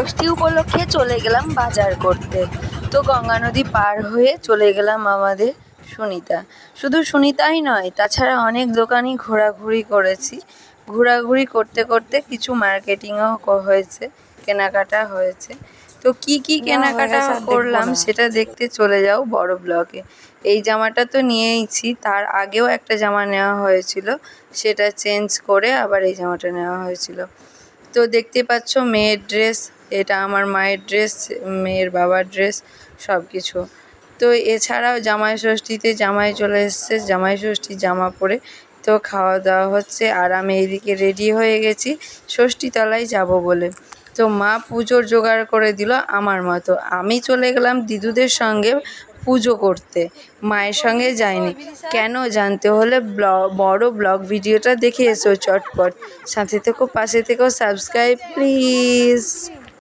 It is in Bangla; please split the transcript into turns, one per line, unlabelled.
ষষ্ঠী উপলক্ষে চলে গেলাম বাজার করতে। তো গঙ্গা নদী পার হয়ে চলে গেলাম আমাদের সুনিতা। শুধু সুনিতাই নয়, তাছাড়া অনেক দোকানই ঘোরাঘুরি করেছি। ঘোরাঘুরি করতে করতে কিছু মার্কেটিংও হয়েছে, কেনাকাটা হয়েছে। তো কি কি কেনাকাটা করলাম সেটা দেখতে চলে যাও বড় ব্লগে। এই জামাটা তো নিয়েইছি, তার আগেও একটা জামা নেওয়া হয়েছিল, সেটা চেঞ্জ করে আবার এই জামাটা নেওয়া হয়েছিল। তো দেখতে পাচ্ছ মেয়ের ড্রেস, এটা আমার মায়ের ড্রেস, মেয়ের বাবার ড্রেস, সব কিছু। তো এছাড়াও জামাই ষষ্ঠীতে জামাই চলে এসছে, জামাই ষষ্ঠীর জামা পরে তো খাওয়া দাওয়া হচ্ছে। আর আমি এইদিকে রেডি হয়ে গেছি ষষ্ঠীতলায় যাব বলে। তো মা পুজোর জোগাড় করে দিল আমার মতো। আমি চলে গেলাম দিদুদের সঙ্গে পুজো করতে, মায়ের সঙ্গে যাইনি। কেন জানতে হলে বড় ব্লগ ভিডিওটা দেখে এসো চটপট। সাথে থেকো, পাশে থেকো, সাবস্ক্রাইব প্লিজ।